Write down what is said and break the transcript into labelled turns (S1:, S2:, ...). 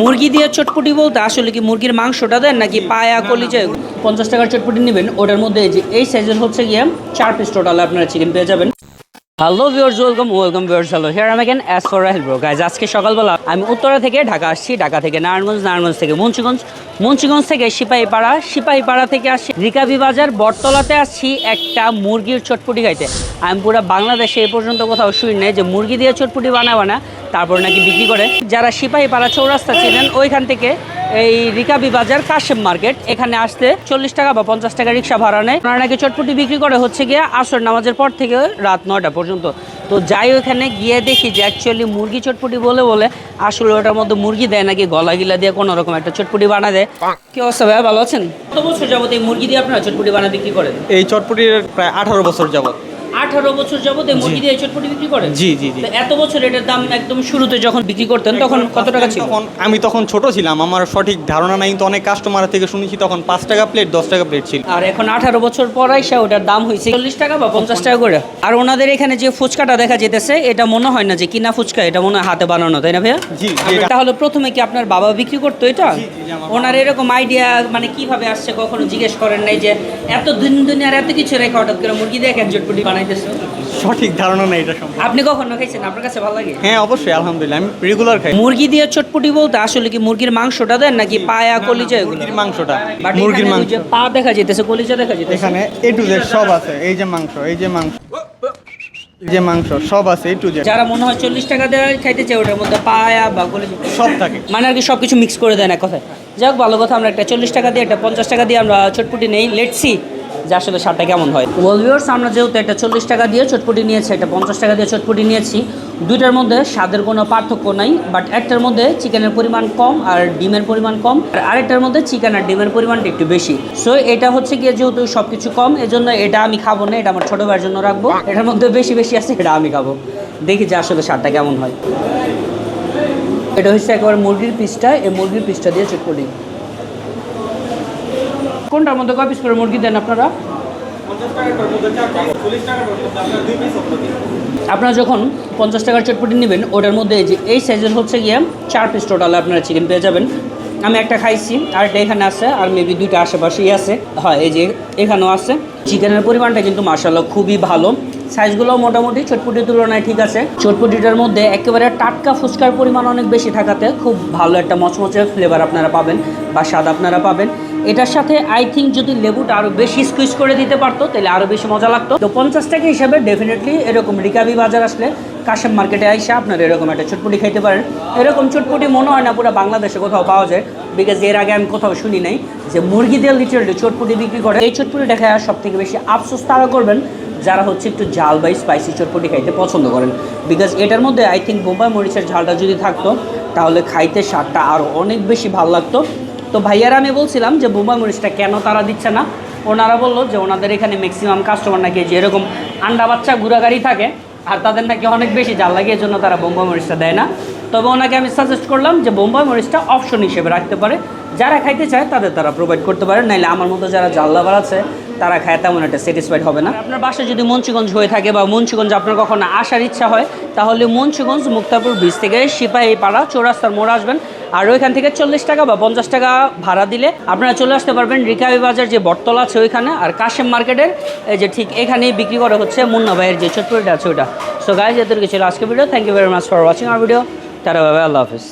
S1: মুরগি দিয়ে চটপটি বলতে আসলে কি মুরগির মাংসটা দেন নাকি পায়া কলিজা? 50 টাকার চটপটি নেবেন, ওটার মধ্যে এই সাইজের হচ্ছে গিয়ে 4 পিস টোটাল আপনারা চিকেন পেয়ে যাবেন। Hello viewers, welcome viewers, hello here I again as for Rahel bro. Guys আজকে সকালবেলা আমি উত্তরা থেকে ঢাকা আসছি, ঢাকা থেকে নারায়ণগঞ্জ থেকে মুন্সিগঞ্জ থেকে সিপাহীপাড়া থেকে আসছি রিকাবি বাজার বটতলাতে আসছি একটা মুরগির চটপটি খাইতে। আমি পুরো বাংলাদেশে এ পর্যন্ত কোথাও শুনি নাই যে মুরগি দিয়ে চটপটি বানা তারপর নাকি বিক্রি করে। যারা সিপাহীপাড়া চৌরাস্তা ছিলেন ওইখান থেকে এই রিকাবি বাজার কাশেম মার্কেট এখানে আসতে 40 টাকা বা 50 টাকা রিক্সা ভাড়া নেয়। ওনারা নাকি চটপটি বিক্রি করে হচ্ছে গিয়ে আসর নামাজের পর থেকে রাত 9টা পর্যন্ত। তো যাই ওখানে গিয়ে দেখি যে অ্যাকচুয়ালি মুরগি চটপটি বলে আসলে ওটার মধ্যে মুরগি দেয় নাকি গলা গিলা দিয়ে কোনো রকম একটা চটপটি বানা দেয়। কি অবস্থা ভাইয়া, ভালো আছেন? কত বছর যাবত এই মুরগি দিয়ে আপনারা চটপটি বানা বিক্রি করেন?
S2: এই চটপটির প্রায় 18 বছর যাবত।
S1: 18 বছর যাবত এই মুরগি দিয়ে চটপটি বিক্রি করেন?
S2: জি জি জি।
S1: এত বছর এটার দাম একদম শুরুতে যখন বিক্রি করতেন তখন কত টাকা ছিল?
S2: আমি তখন ছোট ছিলাম, আমার সঠিক ধারণা নাই, তো অনেক কাস্টমার থেকে শুনেছি তখন 5 টাকা প্লেট 10 টাকা প্লেট ছিল।
S1: আর এখন 18 বছর পর আইসা ওটার দাম হয়েছে 40 টাকা বা 50 টাকা করে। আর ওনাদের এখানে যে ফুচকাটা দেখা যেতেছে এটা মনে হয় না যে কিনা ফুচকা, এটা মনে হয় হাতে বানানো, তাই না ভাইয়া?
S2: জি।
S1: তাহলে প্রথমে কি আপনার বাবা বিক্রি করতো এটা? ওনার এরকম আইডিয়া মানে কিভাবে আসছে, কখনো জিজ্ঞেস করেন নাই যে এত দিন আর এত কিছু রেখে হঠাৎ করে মুরগি দিয়ে এক চটপটি বানাইতেছে?
S2: সঠিক ধারণা নেই এটা সম্পর্কে।
S1: আপনি কখনো খাইছেন? আপনার কাছে ভালো লাগে?
S2: হ্যাঁ অবশ্যই, আলহামদুলিল্লাহ আমি রেগুলার খাই।
S1: মুরগি দিয়ে চটপটি বলতে আসলে কি মুরগির মাংসটা দেন নাকি পায়া কলিজা?
S2: মুরগির মাংসটা,
S1: But
S2: মুরগির
S1: এখানে
S2: মাংস।
S1: ওই যে পা দেখা যেতেছে, কলিজা দেখা যেতেছে।
S2: এখানে A to Z সব আছে, এই যে মাংস সব আছে A to Z।
S1: যারা মনে হয় 40 টাকা দিয়ে খাইতে চায় ওটার মধ্যে পায়া বা কলিজা
S2: সব থাকে,
S1: মানে আর কি সবকিছু মিক্স করে দেন এক কথায়। যাক ভালো কথা, আমরা একটা 40 টাকা দিয়ে একটা 50 টাকা দিয়ে আমরা চটপটি নেই, লেটস সি যে আসলে স্বাদটা কেমন হয়। ভিউয়ার্স, আমরা যেহেতু একটা 40 টাকা দিয়ে চটপটি নিয়েছি, একটা 50 টাকা দিয়ে চটপটি নিয়েছি, দুইটার মধ্যে স্বাদের কোনো পার্থক্য নাই। বাট একটার মধ্যে চিকেনের পরিমাণ কম আর ডিমের পরিমাণ কম, আর আরেকটার মধ্যে চিকেন আর ডিমের পরিমাণটা একটু বেশি। সো এটা হচ্ছে গিয়ে যেহেতু সব কিছু কম, এজন্য এটা আমি খাবো না, এটা আমার ছোটো ভাইয়ের জন্য রাখবো। এটার মধ্যে বেশি আছে, এটা আমি খাবো, দেখি যে আসলে স্বাদটা কেমন হয়। এটা হচ্ছে একেবারে মুরগির পিসটা, এই মুরগির পিসটা দিয়ে চটপটি। কোনটার মধ্যে কয় পিস করে মুরগি দেন আপনারা? আপনারা যখন 50 টাকার চটপটি নেবেন ওটার মধ্যে এই সাইজের হচ্ছে গিয়ে 4 পিস টোটাল আপনারা চিকেন পেয়ে যাবেন। আমি একটা খাইছি, আরেকটা এখানে আছে, আর মেবি দুইটা আশেপাশেই আছে। হয় এই যে এখানেও আছে। চিকেনের পরিমাণটা কিন্তু মাশাআল্লাহ খুবই ভালো, সাইজগুলোও মোটামুটি চটপটির তুলনায় ঠিক আছে। চটপটিটার মধ্যে একেবারে টাটকা ফুচকার পরিমাণ অনেক বেশি থাকাতে খুব ভালো একটা মচমচে ফ্লেভার আপনারা পাবেন বা স্বাদ আপনারা পাবেন। এটার সাথে আই থিঙ্ক যদি লেবুটা আরও বেশি স্কুইজ করে দিতে পারতো তাহলে আরও বেশি মজা লাগতো। তো 50 টাকা হিসাবে ডেফিনেটলি এরকম রিকাবি বাজার আসলে কাশেম মার্কেটে আইসা আপনারা এরকম একটা চটপটি খাইতে পারেন। এরকম চটপটি মনে হয় না পুরো বাংলাদেশে কোথাও পাওয়া যায়, বিকজ এর আগে আমি কোথাও শুনি নাই যে মুরগি দিয়ে লিটারালি চটপটি বিক্রি করে। এই চটপটিটা খাওয়া সব থেকে বেশি আফসোস তারা করবেন যারা হচ্ছে একটু ঝাল বা স্পাইসি চটপটি খাইতে পছন্দ করেন, বিকজ এটার মধ্যে আই থিঙ্ক বোম্বাই মরিচের ঝালটা যদি থাকতো তাহলে খাইতে স্বাদটা আরও অনেক বেশি ভালো লাগতো। তো ভাইয়ারা আমি বলছিলাম যে বোম্বাই মরিচটা কেন তারা দিচ্ছে না, ওনারা বললো যে ওনাদের এখানে ম্যাক্সিমাম কাস্টমার নাকি যে এরকম আন্ডা বাচ্চা ঘুরাগাড়ি থাকে আর তাদের নাকি অনেক বেশি জাল লাগে, এর জন্য তারা বোম্বাই মরিচটা দেয় না। তবে ওনাকে আমি সাজেস্ট করলাম যে বোম্বাই মরিচটা অপশন হিসেবে রাখতে পারে, যারা খাইতে চায় তাদের তারা প্রোভাইড করতে পারে, নাইলে আমার মতো যারা জাল লাভার আছে তারা খায় তেমন একটা স্যাটিসফাইড হবে না। আপনার বাসায় যদি মুন্সিগঞ্জ হয়ে থাকে বা মুন্সিগঞ্জ আপনার কখনো আসার ইচ্ছা হয় তাহলে মুন্সিগঞ্জ মুক্তাপুর ব্রিজ থেকে সিপাহীপাড়া চৌরাস্তার মোড় আসবেন, আর ওইখান থেকে 40 টাকা বা 50 টাকা ভাড়া দিলে আপনারা চলে আসতে পারবেন রিকাবি বাজার যে বটতলা আছে ওইখানে, আর কাশেম মার্কেটের এই যে ঠিক এখানেই বিক্রি করা হচ্ছে মুন্না ভাইয়ের যে চটপটিটা আছে ওইটা। সো গাইজ, এদেরকে ছিল আজকে video. Thank you very much for watching our video. Tata, bye bye, Allah Hafiz.